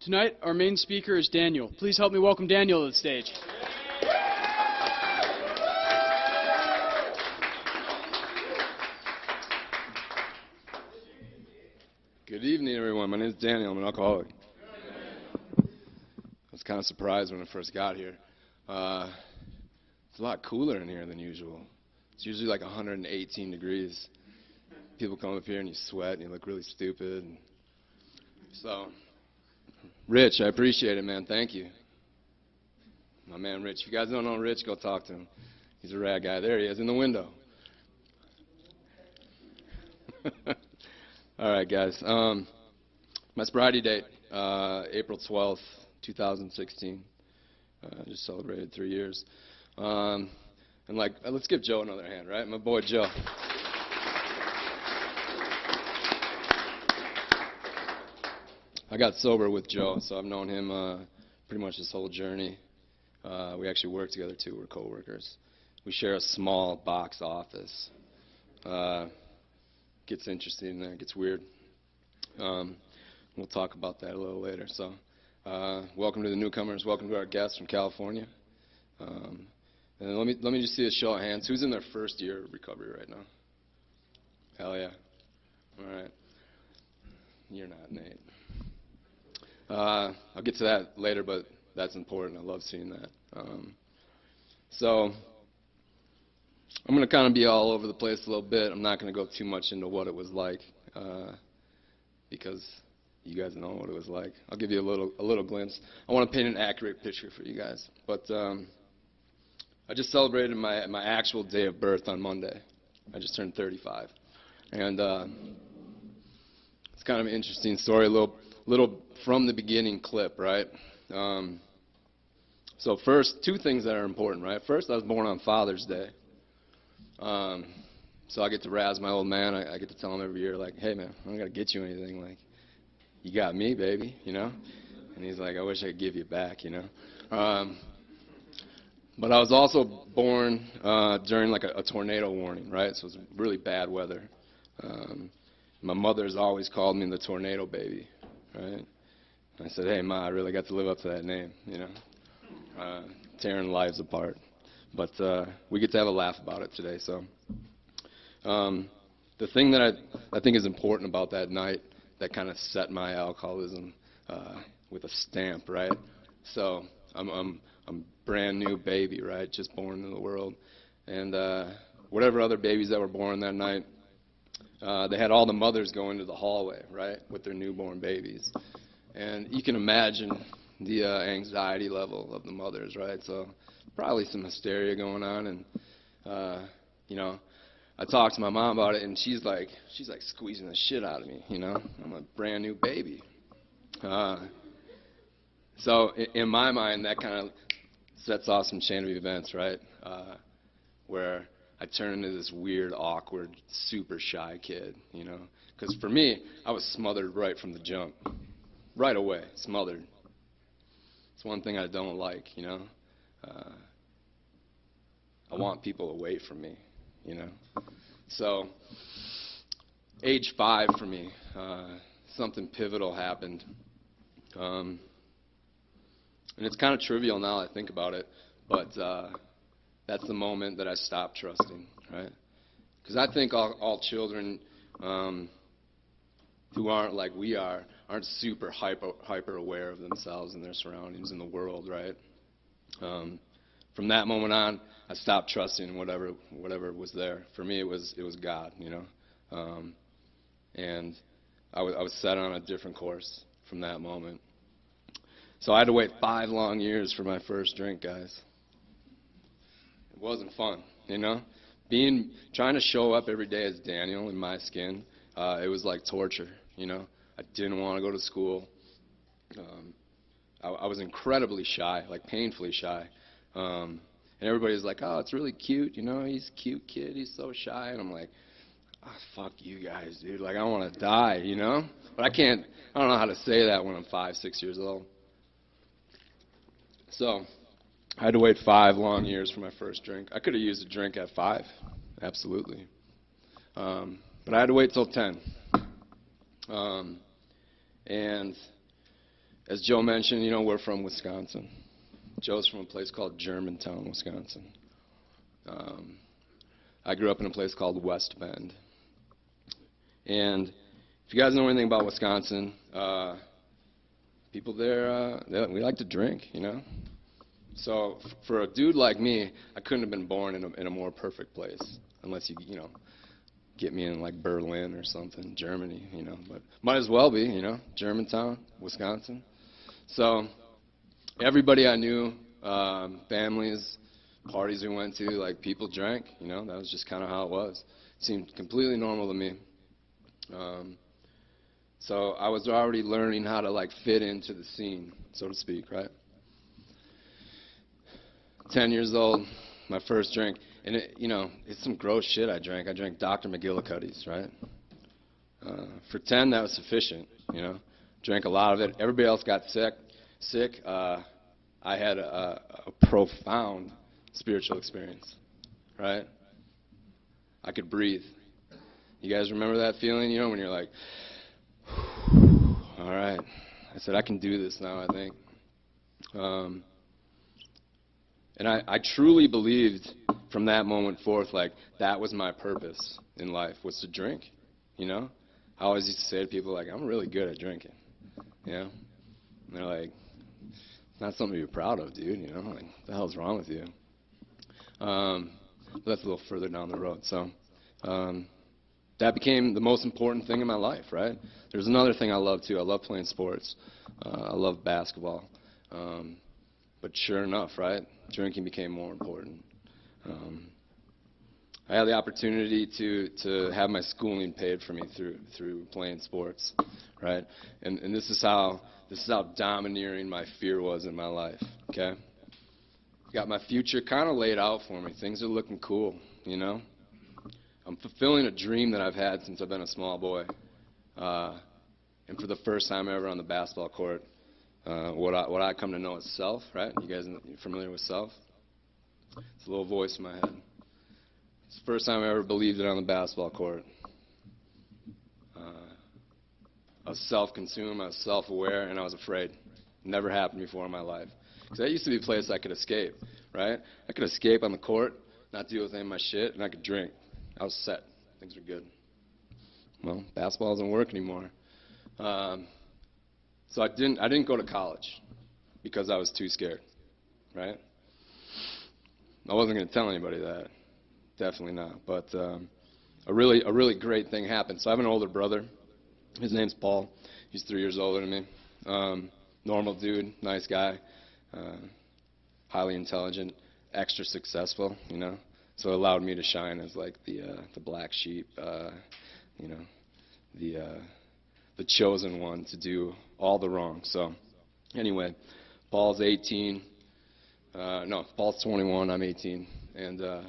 Tonight, our main speaker is Daniel. Please help me welcome Daniel to the stage. Good evening, everyone. My name is Daniel. I'm an alcoholic. I was kind of surprised when I first got here. It's a lot cooler in here than usual. It's usually like 118 degrees. People come up here and you sweat and you look really stupid. So, Rich, I appreciate it, man. Thank you. My man Rich. If you guys don't know Rich, go talk to him. He's a rad guy. There he is in the window. All right, guys. My sobriety date, April 12th, 2016. Just celebrated 3 years. And let's give Joe another hand, right? My boy Joe. I got sober with Joe, so I've known him pretty much this whole journey. We actually work together too. We're co-workers. We share a small box office. Gets interesting in there. Gets weird. We'll talk about that a little later. So, welcome to the newcomers. Welcome to our guests from California. And let me just see a show of hands. Who's in their first year of recovery right now? Hell yeah. All right. You're not, Nate. I'll get to that later, but that's important. I love seeing that. So I'm going to kind of be all over the place a little bit. I'm not going to go too much into what it was like because you guys know what it was like. I'll give you a little glimpse. I want to paint an accurate picture for you guys. But I just celebrated my actual day of birth on Monday. I just turned 35. And it's kind of an interesting story, a little from the beginning clip, right? So first, two things that are important, right? First, I was born on Father's Day. So I get to razz my old man. I get to tell him every year, like, hey, man, I don't got to get you anything. Like, you got me, baby, you know? And he's like, I wish I could give you back, you know? But I was also born during, like, a tornado warning, right? So it was really bad weather. My mother's always called me the tornado baby, right? And I said, hey, Ma, I really got to live up to that name, you know? Tearing lives apart. But we get to have a laugh about it today. So the thing that I think is important about that night that kind of set my alcoholism with a stamp, right? So I'm brand new baby, right? Just born into the world. And whatever other babies that were born that night, they had all the mothers go into the hallway, right, with their newborn babies. And you can imagine the anxiety level of the mothers, right? So probably some hysteria going on. And, you know, I talked to my mom about it, and she's like squeezing the shit out of me, you know? I'm a brand new baby. So in my mind, that kind of sets off some chain of events, right? Where I turn into this weird, awkward, super shy kid, you know? Because for me, I was smothered right from the jump. Right away, smothered. It's one thing I don't like, you know? I want people away from me, you know? So, age 5 for me, something pivotal happened. And it's kind of trivial now that I think about it, but that's the moment that I stopped trusting, right? Because I think all children who aren't like we are aren't super hyper aware of themselves and their surroundings in the world, right? From that moment on, I stopped trusting whatever was there. For me, it was God, you know, and I was set on a different course from that moment. So I had to wait 5 long years for my first drink, guys. It wasn't fun, you know. Trying to show up every day as Daniel in my skin, it was like torture, you know. I didn't want to go to school. I was incredibly shy, like painfully shy. And everybody's like, oh, it's really cute, you know, he's a cute kid, he's so shy. And I'm like, oh, fuck you guys, dude. Like, I want to die, you know? But I don't know how to say that when I'm 5, 6 years old. So I had to wait 5 long years for my first drink. I could have used a drink at 5, absolutely. But I had to wait till 10. And As Joe mentioned, you know, we're from Wisconsin. Joe's from a place called Germantown, Wisconsin. I grew up in a place called West Bend. And if you guys know anything about Wisconsin, people there, we like to drink, you know. So for a dude like me, I couldn't have been born in a more perfect place, unless you know, get me in like Berlin or something, Germany, you know. But might as well be, you know, Germantown, Wisconsin. So everybody I knew, families, parties we went to, like people drank, you know. That was just kind of how it was. It seemed completely normal to me. So I was already learning how to like fit into the scene, so to speak, right? 10 years old, my first drink, and it, you know, it's some gross shit I drank. I drank Dr. McGillicuddy's, right? For 10, that was sufficient, you know. Drank a lot of it. Everybody else got sick. I had a profound spiritual experience, right? I could breathe. You guys remember that feeling, you know, when you're like, all right. I said, I can do this now, I think. And I truly believed from that moment forth, like, that was my purpose in life, was to drink, you know? I always used to say to people, like, I'm really good at drinking, you know? And they're like, it's not something to be proud of, dude, you know? Like, what the hell's wrong with you? But that's a little further down the road. So that became the most important thing in my life, right? There's another thing I love, too. I love playing sports. I love basketball. But sure enough, right, drinking became more important. I had the opportunity to have my schooling paid for me through playing sports, right? And this is how domineering my fear was in my life, okay? Got my future kind of laid out for me. Things are looking cool, you know? I'm fulfilling a dream that I've had since I've been a small boy. And for the first time ever on the basketball court, what I come to know as self, right? You guys familiar with self? It's a little voice in my head. It's the first time I ever believed it on the basketball court. I was self-consumed, I was self-aware, and I was afraid. Never happened before in my life. Because that used to be a place I could escape, right? I could escape on the court, not deal with any of my shit, and I could drink. I was set. Things were good. Well, basketball doesn't work anymore. So I didn't go to college because I was too scared, right? I wasn't going to tell anybody that. Definitely not. But a really great thing happened. So I have an older brother. His name's Paul. He's 3 years older than me. Normal dude, nice guy, highly intelligent, extra successful, you know. So it allowed me to shine as like the black sheep, you know, the chosen one to do all the wrong. So anyway, Paul's 18. No, Paul's 21. I'm 18, and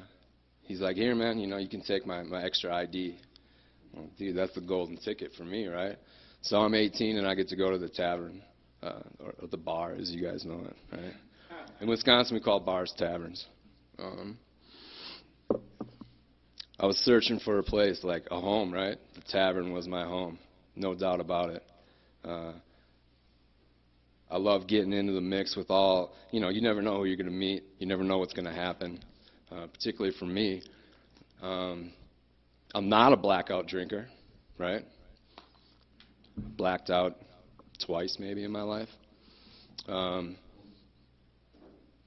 he's like, "Here, man, you know, you can take my extra ID." Well, dude, that's the golden ticket for me, right? So I'm 18, and I get to go to the tavern, or the bar, as you guys know it, right? In Wisconsin, we call bars taverns. I was searching for a place, like a home, right? The tavern was my home, no doubt about it. I love getting into the mix with all, you know, you never know who you're going to meet. You never know what's going to happen, particularly for me. I'm not a blackout drinker, right? Blacked out twice maybe in my life.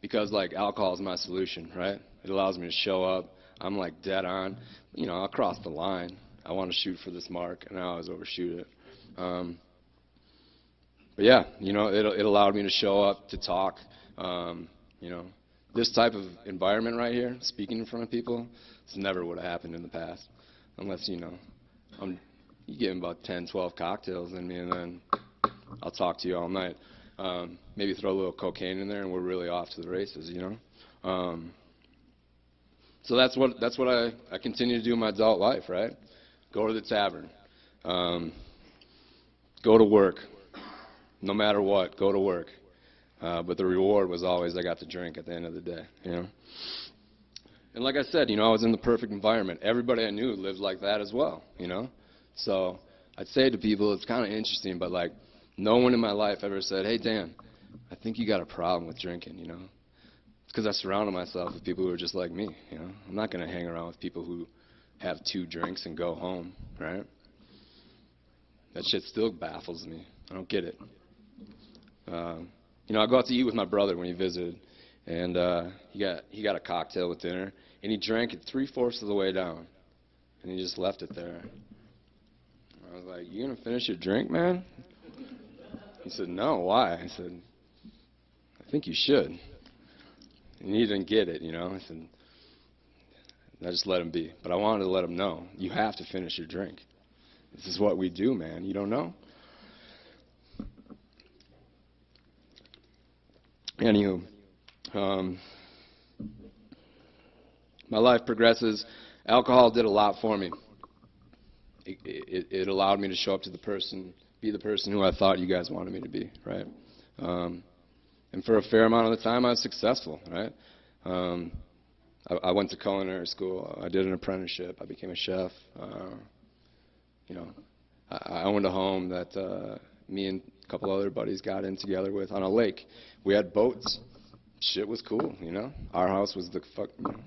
Because, like, alcohol is my solution, right? It allows me to show up. I'm, like, dead on. You know, I'll cross the line. I want to shoot for this mark, and I always overshoot it. But, yeah, you know, it allowed me to show up, to talk. You know, this type of environment right here, speaking in front of people, this never would have happened in the past. Unless, you know, you give me about 10, 12 cocktails in me, and then I'll talk to you all night. Maybe throw a little cocaine in there, and we're really off to the races, you know. So that's what I continue to do in my adult life, right? Go to the tavern, go to work, no matter what, go to work. But the reward was always I got to drink at the end of the day, you know. And like I said, you know, I was in the perfect environment. Everybody I knew lived like that as well, you know. So I'd say to people, it's kind of interesting, but like No one in my life ever said, hey, Dan, I think you got a problem with drinking, you know. It's because I surrounded myself with people who are just like me, you know. I'm not going to hang around with people who have 2 drinks and go home, right? That shit still baffles me. I don't get it. You know, I go out to eat with my brother when he visited, and he got a cocktail with dinner, and he drank it 3/4 of the way down, and he just left it there. I was like, you gonna finish your drink, man? He said, no, why? I said, I think you should. And he didn't get it, you know. I said, I just let him be. But I wanted to let him know, you have to finish your drink. This is what we do, man. You don't know? Anywho, my life progresses. Alcohol did a lot for me. It allowed me to show up to be the person who I thought you guys wanted me to be, right? And for a fair amount of the time, I was successful, right? I went to culinary school. I did an apprenticeship. I became a chef. You know, I owned a home that me and a couple other buddies got in together with on a lake. We had boats. Shit was cool, you know. Our house was it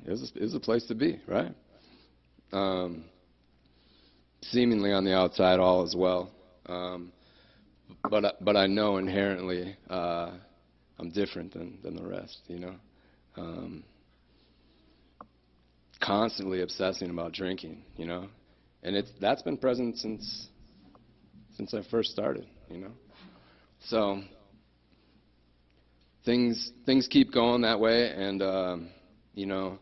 was the place to be, right? Seemingly on the outside, all is well. But I know inherently I'm different than the rest, you know. Constantly obsessing about drinking, you know, and that's been present since I first started, you know. So things keep going that way, and you know,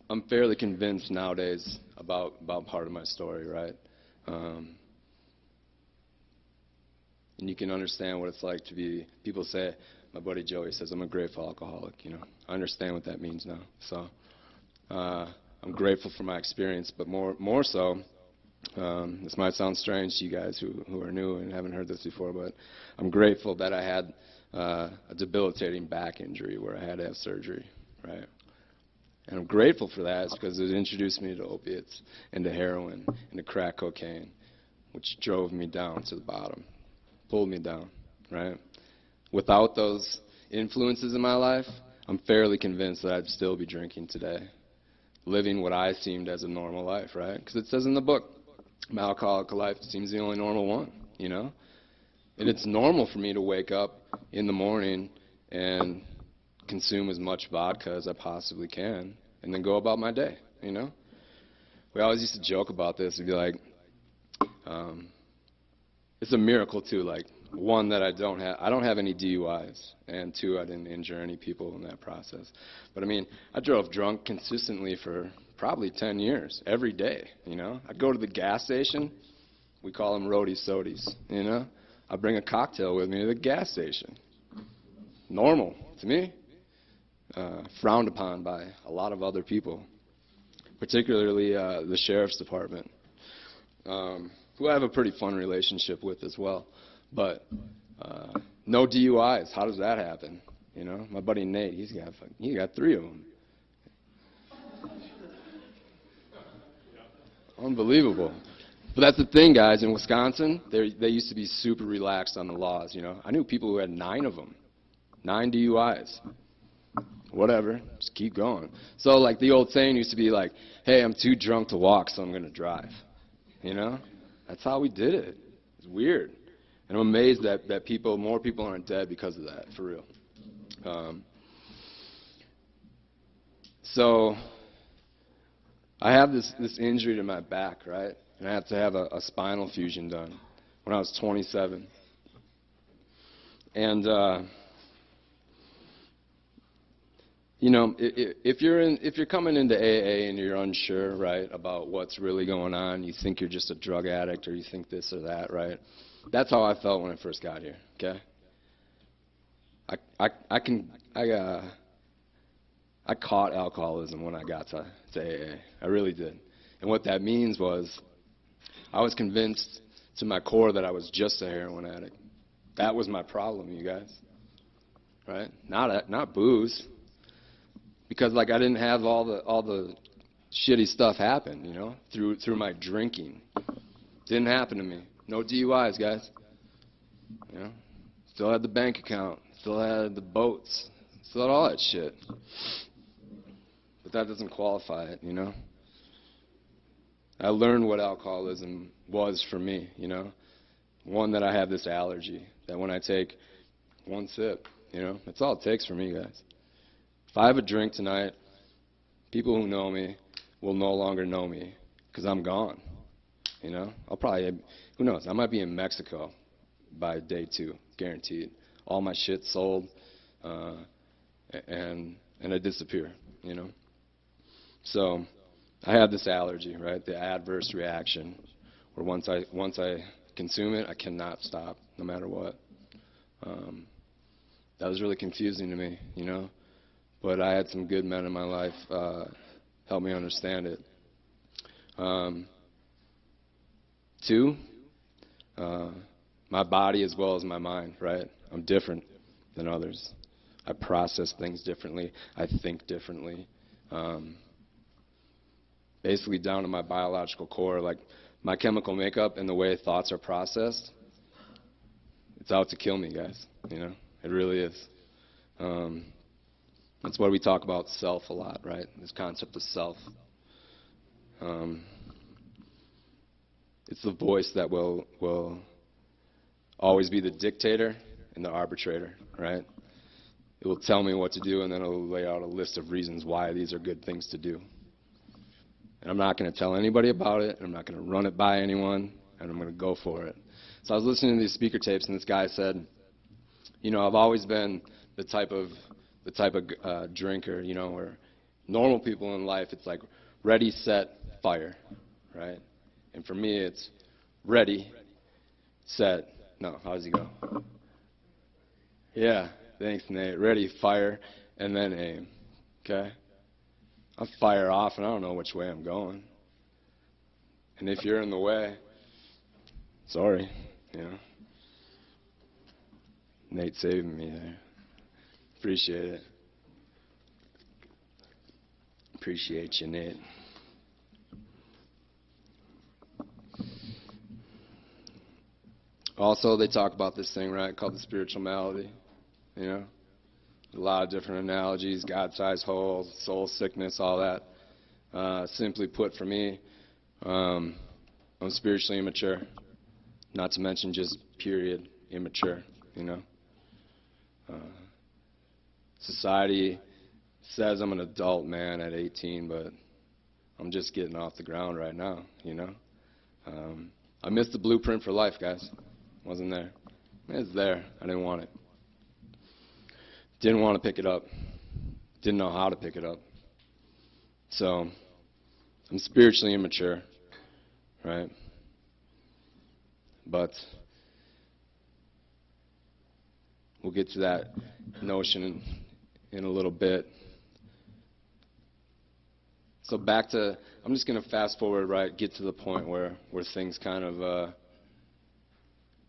I'm fairly convinced nowadays about part of my story, right? And you can understand what it's like to be. People say, my buddy Joey says, I'm a grateful alcoholic. You know, I understand what that means now. So I'm grateful for my experience, but more so, this might sound strange to you guys who are new and haven't heard this before, but I'm grateful that I had a debilitating back injury where I had to have surgery, right? And I'm grateful for that. It's because it introduced me to opiates and to heroin and to crack cocaine, which drove me down to the bottom, pulled me down, right? Without those influences in my life, I'm fairly convinced that I'd still be drinking today, living what I seemed as a normal life, right? Because it says in the book, my alcoholic life seems the only normal one, you know? And it's normal for me to wake up in the morning and consume as much vodka as I possibly can and then go about my day, you know? We always used to joke about this and be like, it's a miracle too, like, one, that I don't have any DUIs, and 2, I didn't injure any people in that process. But I mean, I drove drunk consistently for probably 10 years, every day, you know? I'd go to the gas station, we call them roadie sodies, you know? I'd bring a cocktail with me to the gas station. Normal to me. Frowned upon by a lot of other people, particularly the sheriff's department, who I have a pretty fun relationship with as well. But no DUIs. How does that happen? You know, my buddy Nate, he got 3 of them. Unbelievable. But that's the thing, guys. In Wisconsin, they used to be super relaxed on the laws. You know, I knew people who had 9 of them, 9 DUIs. Whatever, just keep going. So, like, the old saying used to be like, hey, I'm too drunk to walk, so I'm going to drive. You know? That's how we did it. It's weird. And I'm amazed that more people aren't dead because of that, for real. So, I have this injury to my back, right? And I had to have a spinal fusion done when I was 27. And, you know, if you're coming into AA and you're unsure, right, about what's really going on, you think you're just a drug addict or you think this or that, right? That's how I felt when I first got here. Okay. I caught alcoholism when I got to AA. I really did. And what that means was I was convinced to my core that I was just a heroin addict. That was my problem, you guys. Right? Not booze. Because, like, I didn't have all the shitty stuff happen, you know, through my drinking. Didn't happen to me. No DUIs, guys. You know, still had the bank account, still had the boats, still had all that shit. But that doesn't qualify it, you know. I learned what alcoholism was for me, you know. One, that I have this allergy, that when I take one sip, you know, that's all it takes for me, guys. If I have a drink tonight, people who know me will no longer know me because I'm gone, you know. I'll probably, who knows, I might be in Mexico by day 2, guaranteed. All my shit sold, and I disappear, you know. So I have this allergy, right? The adverse reaction, where once I consume it, I cannot stop, no matter what. That was really confusing to me, you know. But I had some good men in my life help me understand it. 2, my body as well as my mind, right? I'm different than others. I process things differently. I think differently. Basically down to my biological core, like my chemical makeup and the way thoughts are processed, it's out to kill me, guys. You know, it really is. That's why we talk about self a lot, right? This concept of self. It's the voice that will always be the dictator and the arbitrator, right? It will tell me what to do, and then it'll lay out a list of reasons why these are good things to do. And I'm not going to tell anybody about it, and I'm not going to run it by anyone, and I'm going to go for it. So I was listening to these speaker tapes, and this guy said, you know, I've always been the type of drinker, you know, where normal people in life, it's like ready, set, fire, right? And for me, it's ready, set, no, how does he go? Yeah, thanks, Nate. Ready, fire, and then aim, okay? I fire off, and I don't know which way I'm going. And if you're in the way, sorry, you know. Nate saving me there. Appreciate it. Appreciate you, Nate. Also, they talk about this thing, right, called the spiritual malady, you know. A lot of different analogies, God-sized holes, soul sickness, all that. Simply put, for me, I'm spiritually immature. Not to mention just period immature, you know. Society says I'm an adult man at 18, but I'm just getting off the ground right now, you know. I missed the blueprint for life, guys. Wasn't there. It's there. I didn't want it. Didn't want to pick it up. Didn't know how to pick it up. So, I'm spiritually immature, right? But we'll get to that notion in a little bit. So back to, I'm just going to fast forward, right, get to the point where things kind of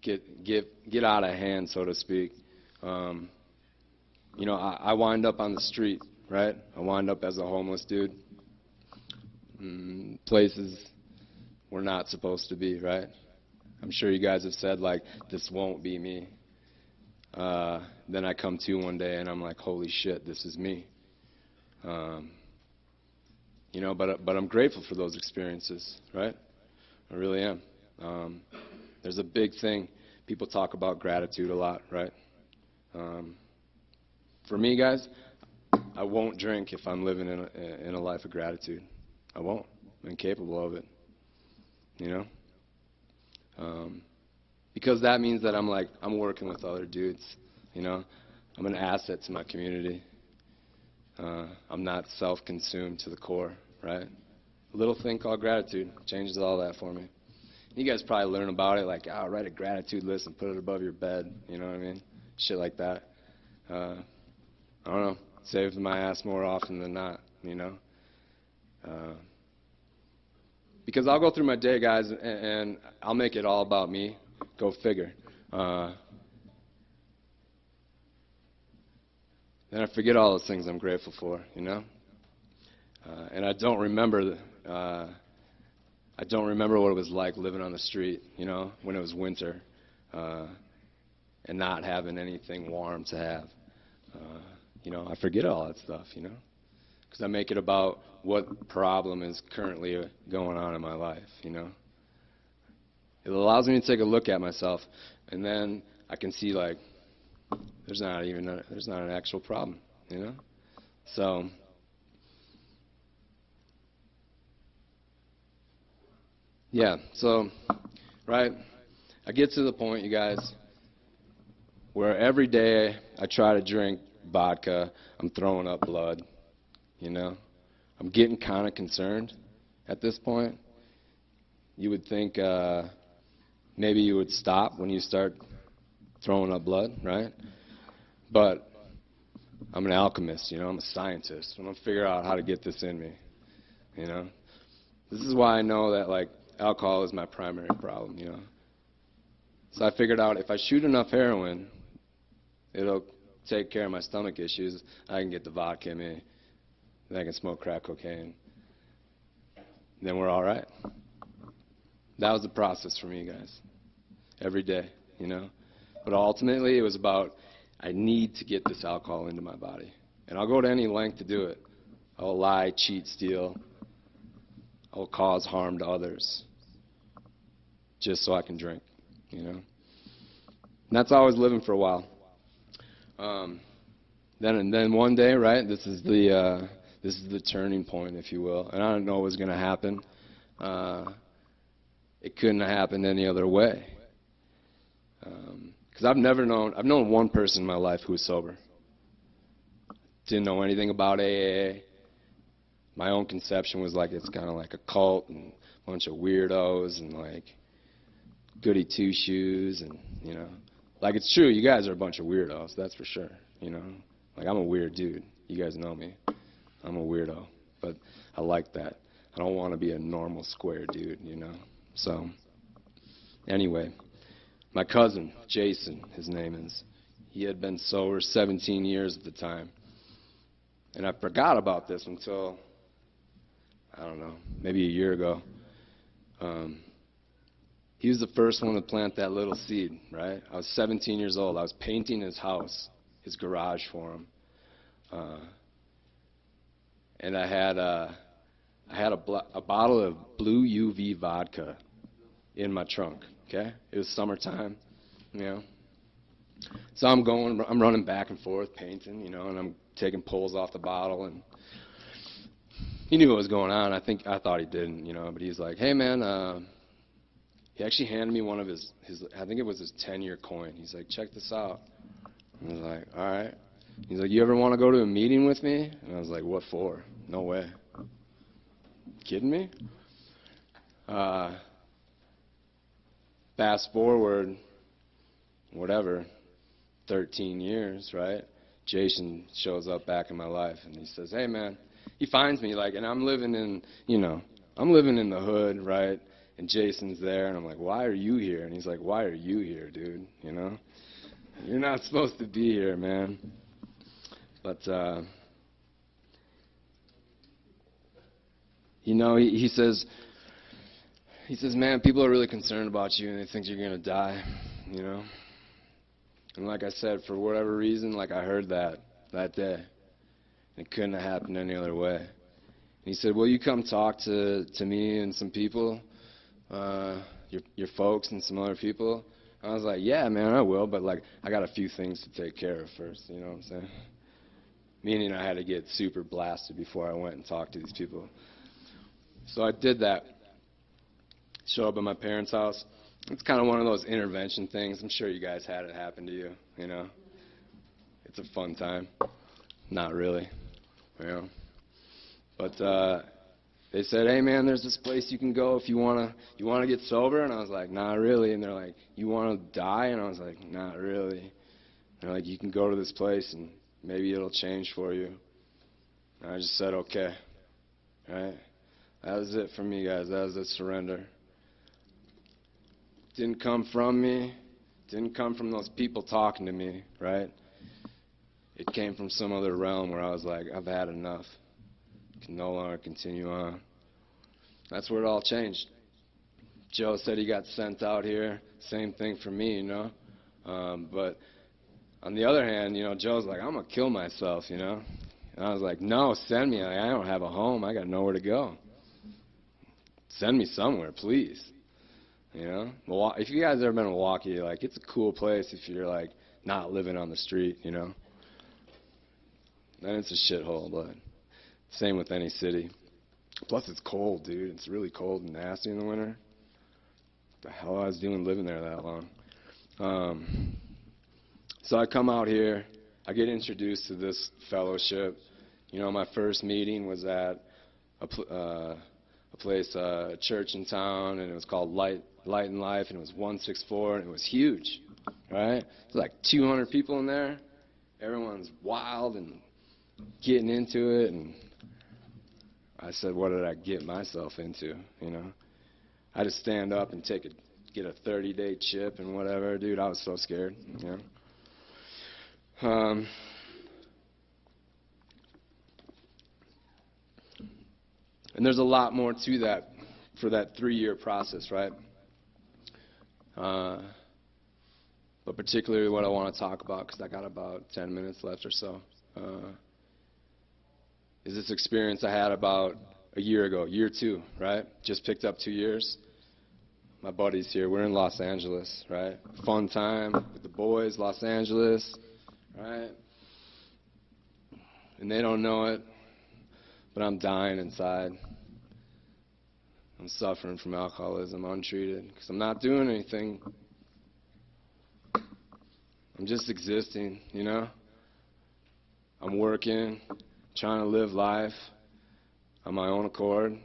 get out of hand, so to speak. You know, I wind up on the street, right? I wind up as a homeless dude. Places we're not supposed to be, right? I'm sure you guys have said, like, this won't be me. Then I come to one day and I'm like, holy shit, this is me. You know, but I'm grateful for those experiences, right? I really am. There's a big thing. People talk about gratitude a lot, right? For me, guys, I won't drink if I'm living in a life of gratitude. I won't. I'm incapable of it. You know? Because that means that I'm working with other dudes. You know? I'm an asset to my community. I'm not self-consumed to the core, right? A little thing called gratitude changes all that for me. You guys probably learn about it, like, oh, write a gratitude list and put it above your bed. You know what I mean? Shit like that. I don't know. Saves my ass more often than not, you know? Because I'll go through my day, guys, and I'll make it all about me. Go figure. Then I forget all those things I'm grateful for, you know? And I don't remember what it was like living on the street, you know, when it was winter. and not having anything warm to have. I forget all that stuff, because I make it about what problem is currently going on in my life, It allows me to take a look at myself, and then I can see, like, there's not an actual problem, So, yeah, so, right, I get to the point, you guys, where every day I try to drink vodka, I'm throwing up blood, I'm getting kind of concerned at this point. You would think maybe you would stop when you start throwing up blood, right? But I'm an alchemist, I'm a scientist. I'm going to figure out how to get this in me, This is why I know that, like, alcohol is my primary problem, So I figured out if I shoot enough heroin, it'll take care of my stomach issues. I can get the vodka in me. Then I can smoke crack cocaine. Then we're all right. That was the process for me, guys. Every day, But ultimately, it was about, I need to get this alcohol into my body. And I'll go to any length to do it. I'll lie, cheat, steal. I'll cause harm to others just so I can drink, And that's how I was living for a while. Then one day, right, this is the turning point, if you will. And I don't know what was going to happen. It couldn't have happened any other way. Because I've known one person in my life who was sober. Didn't know anything about AA. My own conception was like it's kind of like a cult and a bunch of weirdos and like goody two-shoes and, Like, it's true, you guys are a bunch of weirdos, that's for sure, Like, I'm a weird dude. You guys know me. I'm a weirdo. But I like that. I don't want to be a normal square dude, So, anyway, my cousin, Jason, his name is, he had been sober 17 years at the time. And I forgot about this until, I don't know, maybe a year ago. He was the first one to plant that little seed, right? I was 17 years old. I was painting his house, his garage for him. And I had a bottle of blue UV vodka in my trunk, okay? It was summertime, So I'm running back and forth painting, and I'm taking pulls off the bottle, and he knew what was going on. I thought he didn't, but he's like, hey, man, he actually handed me one of his I think it was his 10-year coin. He's like, check this out. I was like, all right. He's like, you ever want to go to a meeting with me? And I was like, what for? No way. Kidding me? Fast forward, 13 years, right? Jason shows up back in my life, and he says, hey, man. He finds me, like, and I'm living in the hood, right? And Jason's there, and I'm like, why are you here? And he's like, why are you here, dude? You're not supposed to be here, man. But, he says, man, people are really concerned about you, and they think you're going to die, And like I said, for whatever reason, like I heard that day. It couldn't have happened any other way. And he said, will you come talk to me and some people? Your folks and some other people. I was like, yeah, man, I will, but like I got a few things to take care of first, you know what I'm saying? Meaning I had to get super blasted before I went and talked to these people. So I did that. Show up at my parents' house. It's kind of one of those intervention things. I'm sure you guys had it happen to you, It's a fun time. Not really, But they said, hey, man, there's this place you can go if you want to get sober. And I was like, not really. And they're like, you want to die? And I was like, not really. And they're like, you can go to this place and maybe it'll change for you. And I just said, okay. Right? That was it for me, guys. That was a surrender. Didn't come from me. Didn't come from those people talking to me, right? It came from some other realm where I was like, I've had enough. Can no longer continue on. That's where it all changed. Joe said he got sent out here. Same thing for me, But on the other hand, Joe's like, I'm going to kill myself, And I was like, no, send me. I don't have a home. I got nowhere to go. Send me somewhere, please. If you guys ever been to Milwaukee, like, it's a cool place if you're, like, not living on the street, Then it's a shithole, but same with any city. Plus, it's cold, dude. It's really cold and nasty in the winter. What the hell I was doing living there that long? So I come out here. I get introduced to this fellowship. My first meeting was at a place, a church in town, and it was called Light and Life, and it was 164, and it was huge, right? There's like 200 people in there. Everyone's wild and getting into it, and I said, what did I get myself into, I had to stand up and get a 30-day chip and whatever. Dude, I was so scared, And there's a lot more to that for that 3-year process, right? But particularly what I want to talk about, because I got about 10 minutes left or so, is this experience I had about a year ago, year 2, right? Just picked up 2 years. My buddy's here. We're in Los Angeles, right? Fun time with the boys, Los Angeles, right? And they don't know it, but I'm dying inside. I'm suffering from alcoholism, untreated, because I'm not doing anything. I'm just existing, I'm working, trying to live life on my own accord.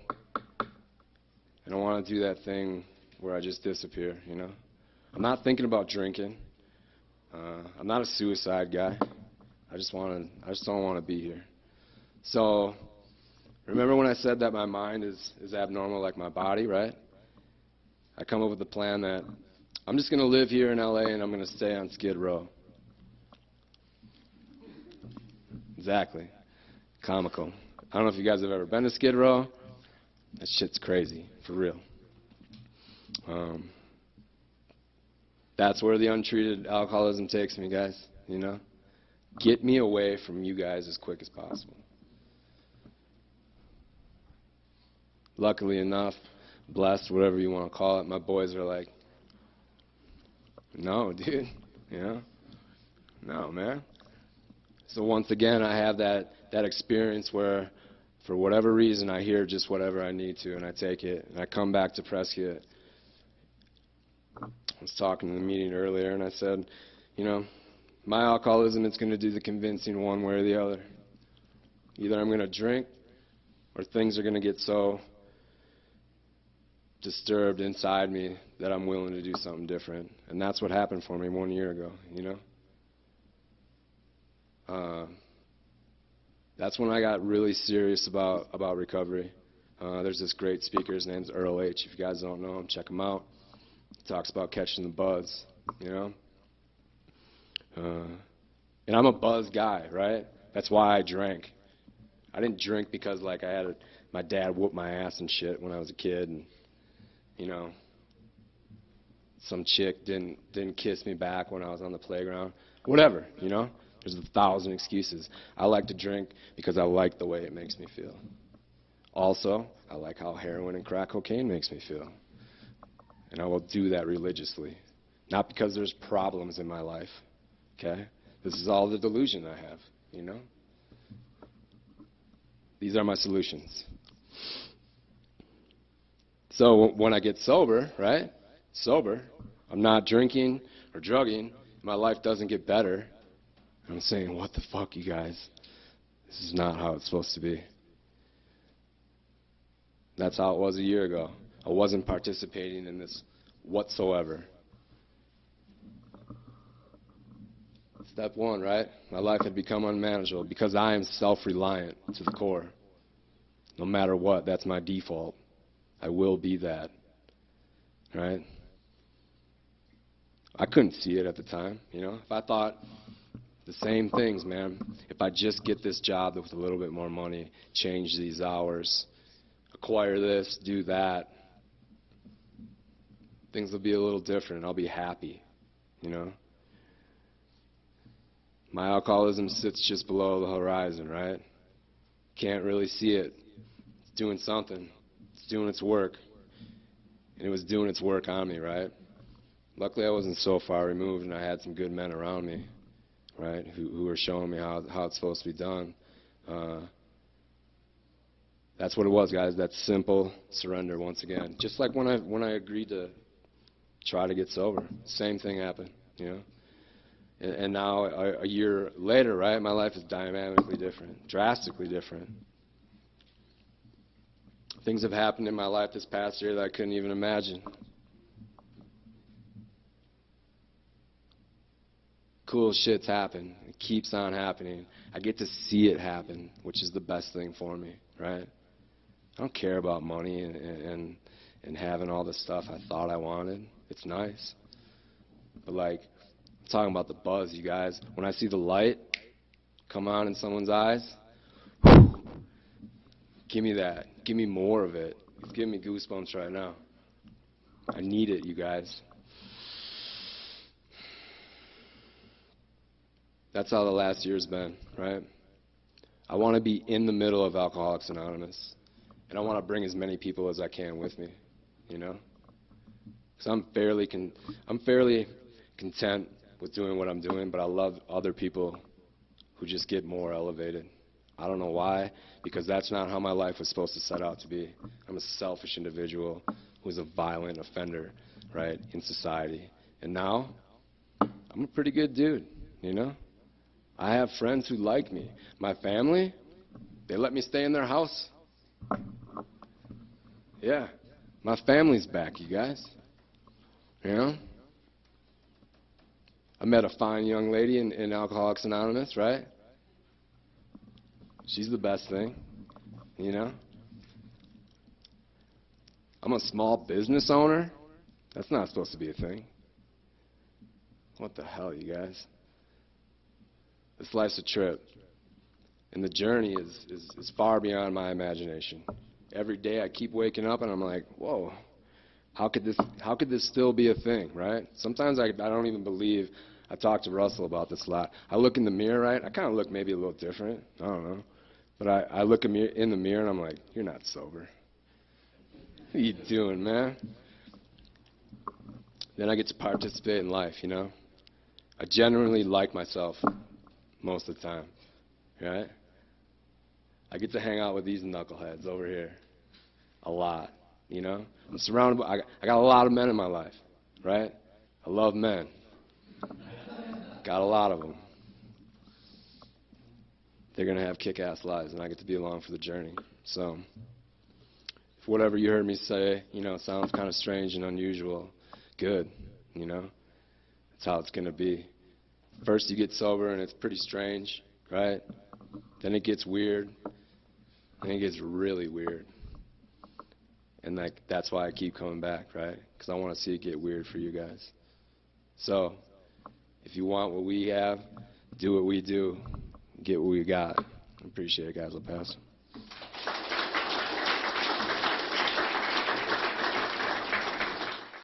I don't want to do that thing where I just disappear, I'm not thinking about drinking. I'm not a suicide guy. I just don't want to be here. So, remember when I said that my mind is abnormal like my body, right? I come up with a plan that I'm just going to live here in LA and I'm going to stay on Skid Row. Exactly. Comical. I don't know if you guys have ever been to Skid Row. That shit's crazy, for real. That's where the untreated alcoholism takes me, guys, Get me away from you guys as quick as possible. Luckily enough, blessed, whatever you want to call it, my boys are like, no, dude, no, man. So once again, I have that experience where, for whatever reason, I hear just whatever I need to, and I take it, and I come back to Prescott. I was talking in the meeting earlier, and I said, my alcoholism is going to do the convincing one way or the other. Either I'm going to drink, or things are going to get so disturbed inside me that I'm willing to do something different. And that's what happened for me 1 year ago, That's when I got really serious about recovery. There's this great speaker, his name's Earl H. If you guys don't know him, check him out. He talks about catching the buzz, And I'm a buzz guy, right? That's why I drank. I didn't drink because, like, my dad whooped my ass and shit when I was a kid, and, some chick didn't kiss me back when I was on the playground. Whatever, There's 1,000 excuses. I like to drink because I like the way it makes me feel. Also, I like how heroin and crack cocaine makes me feel. And I will do that religiously. Not because there's problems in my life, okay? This is all the delusion I have, These are my solutions. So when I get sober, right? Sober, I'm not drinking or drugging. My life doesn't get better. I'm saying, what the fuck, you guys? This is not how it's supposed to be. That's how it was a year ago. I wasn't participating in this whatsoever. Step 1, right? My life had become unmanageable because I am self-reliant to the core. No matter what, that's my default. I will be that. Right? I couldn't see it at the time, If I thought the same things, man, if I just get this job with a little bit more money, change these hours, acquire this, do that, things will be a little different. I'll be happy, My alcoholism sits just below the horizon, right? Can't really see it. It's doing something. It's doing its work. And it was doing its work on me, right? Luckily, I wasn't so far removed, and I had some good men around me, right, who were showing me how it's supposed to be done. That's what it was, guys. That simple surrender once again. Just like when I agreed to try to get sober, same thing happened, you know. And now a year later, right, my life is dynamically different, drastically different. Things have happened in my life this past year that I couldn't even imagine. Cool shit's happened. It keeps on happening. I get to see it happen, which is the best thing for me, right? I don't care about money and having all the stuff I thought I wanted. It's nice. But like, I'm talking about the buzz, you guys. When I see the light come on in someone's eyes, whew, give me that. Give me more of it. It's giving me goosebumps right now. I need it, you guys. That's how the last year's been, right? I want to be in the middle of Alcoholics Anonymous, and I want to bring as many people as I can with me, you know? Because I'm fairly content with doing what I'm doing, but I love other people who just get more elevated. I don't know why, because that's not how my life was supposed to set out to be. I'm a selfish individual who's a violent offender, right, in society. And now, I'm a pretty good dude, you know? I have friends who like me. My family, they let me stay in their house. Yeah, my family's back, you guys. You know? I met a fine young lady in Alcoholics Anonymous, right? She's the best thing, you know? I'm a small business owner. That's not supposed to be a thing. What the hell, you guys? This life's a trip, and the journey is far beyond my imagination. Every day I keep waking up and I'm like, whoa, how could this still be a thing, right? Sometimes I don't even believe. I talked to Russell about this a lot. I look in the mirror, right? I kind of look maybe a little different. I don't know. But I look in the mirror and I'm like, you're not sober. What are you doing, man? Then I get to participate in life, you know? I genuinely like myself most of the time, right? I get to hang out with these knuckleheads over here a lot, you know? I'm surrounded by, I got a lot of men in my life, right? I love men. Got a lot of them. They're going to have kick-ass lives, and I get to be along for the journey. So, if whatever you heard me say, you know, sounds kind of strange and unusual, good, you know? That's how it's going to be. First you get sober and it's pretty strange, right? Then it gets weird. Then it gets really weird. And that's why I keep coming back, right? Because I want to see it get weird for you guys. So, if you want what we have, do what we do, get what we got. I appreciate it, guys. I'll pass.